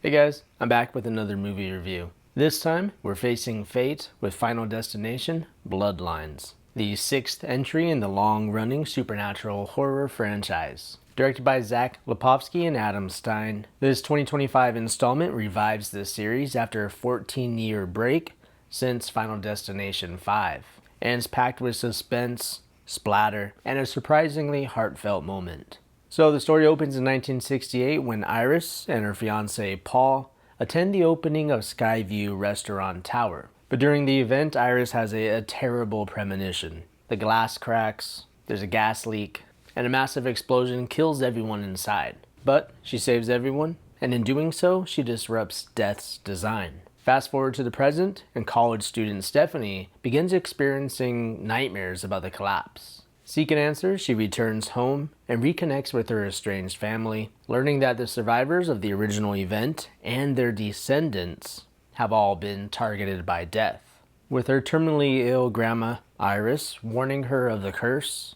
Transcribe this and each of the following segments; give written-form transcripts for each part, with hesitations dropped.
Hey guys, I'm back with another movie review. This time, we're facing fate with Final Destination: Bloodlines, the sixth entry in the long-running supernatural horror franchise. Directed by Zach Lipovsky and Adam Stein, this 2025 installment revives the series after a 14-year break since Final Destination 5, and is packed with suspense, splatter, and a surprisingly heartfelt moment. So the story opens in 1968 when Iris and her fiance Paul attend the opening of Skyview Restaurant Tower. But during the event, Iris has a terrible premonition. The glass cracks, there's a gas leak, and a massive explosion kills everyone inside. But she saves everyone, and in doing so, she disrupts death's design. Fast forward to the present, and college student Stephanie begins experiencing nightmares about the collapse. Seeking answers, she returns home and reconnects with her estranged family, learning that the survivors of the original event and their descendants have all been targeted by death. With her terminally ill grandma, Iris, warning her of the curse,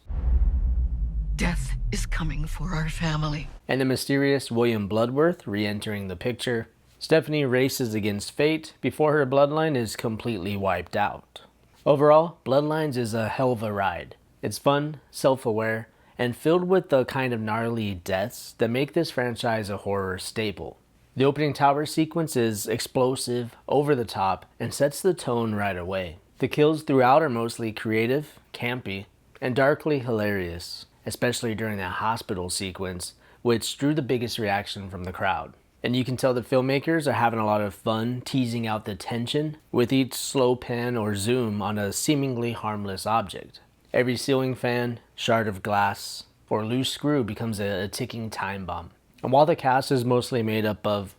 death is coming for our family, and the mysterious William Bloodworth re-entering the picture, Stephanie races against fate before her bloodline is completely wiped out. Overall, Bloodlines is a hell of a ride. It's fun, self-aware, and filled with the kind of gnarly deaths that make this franchise a horror staple. The opening tower sequence is explosive, over the top, and sets the tone right away. The kills throughout are mostly creative, campy, and darkly hilarious, especially during that hospital sequence, which drew the biggest reaction from the crowd. And you can tell the filmmakers are having a lot of fun teasing out the tension with each slow pan or zoom on a seemingly harmless object. Every ceiling fan, shard of glass, or loose screw becomes a ticking time bomb. And while the cast is mostly made up of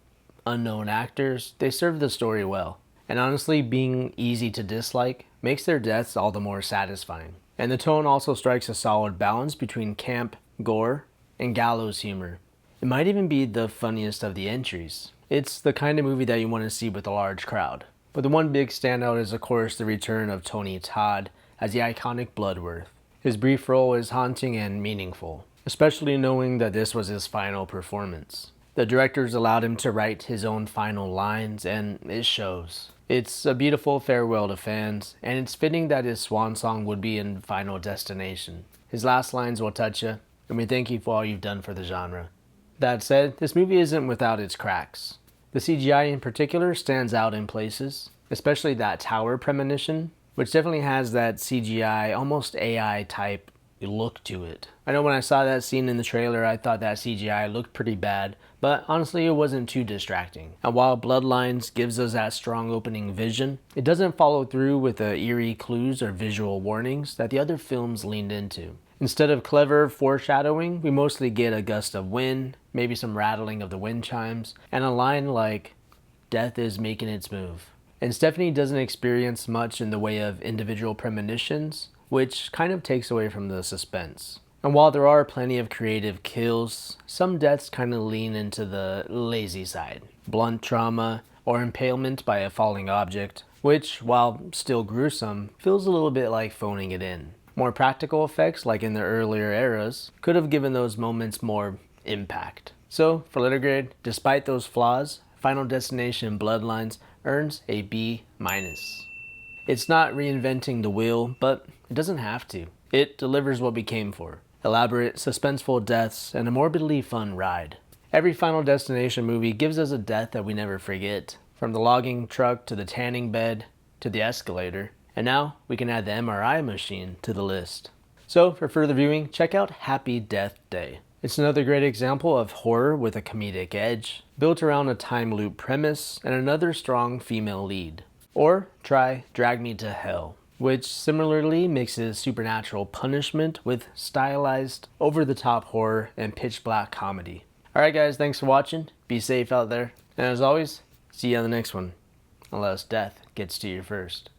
unknown actors, they serve the story well. And honestly, being easy to dislike makes their deaths all the more satisfying. And the tone also strikes a solid balance between camp, gore, and gallows humor. It might even be the funniest of the entries. It's the kind of movie that you want to see with a large crowd. But the one big standout is of course the return of Tony Todd as the iconic Bloodworth. His brief role is haunting and meaningful, especially knowing that this was his final performance. The directors allowed him to write his own final lines, and it shows. It's a beautiful farewell to fans, and it's fitting that his swan song would be in Final Destination. His last lines will touch you, and we thank you for all you've done for the genre. That said, this movie isn't without its cracks. The CGI in particular stands out in places, especially that tower premonition, which definitely has that CGI, almost AI type look to it. I know when I saw that scene in the trailer, I thought that CGI looked pretty bad, but honestly it wasn't too distracting. And while Bloodlines gives us that strong opening vision, it doesn't follow through with the eerie clues or visual warnings that the other films leaned into. Instead of clever foreshadowing, we mostly get a gust of wind, maybe some rattling of the wind chimes, and a line like, "Death is making its move." And Stephanie doesn't experience much in the way of individual premonitions, which kind of takes away from the suspense. And while there are plenty of creative kills, some deaths kind of lean into the lazy side. Blunt trauma or impalement by a falling object, which, while still gruesome, feels a little bit like phoning it in. More practical effects, like in the earlier eras, could have given those moments more impact. So, for letter grade, despite those flaws, Final Destination Bloodlines earns a B-. It's not reinventing the wheel, but it doesn't have to. It delivers what we came for: elaborate, suspenseful deaths and a morbidly fun ride. Every Final Destination movie gives us a death that we never forget, from the logging truck to the tanning bed to the escalator, and now we can add the MRI machine to the list. So for further viewing, check out Happy Death Day. It's another great example of horror with a comedic edge, built around a time loop premise and another strong female lead. Or try Drag Me to Hell, which similarly mixes supernatural punishment with stylized, over-the-top horror and pitch-black comedy. Alright guys, thanks for watching, be safe out there, and as always, see you on the next one, unless death gets to you first.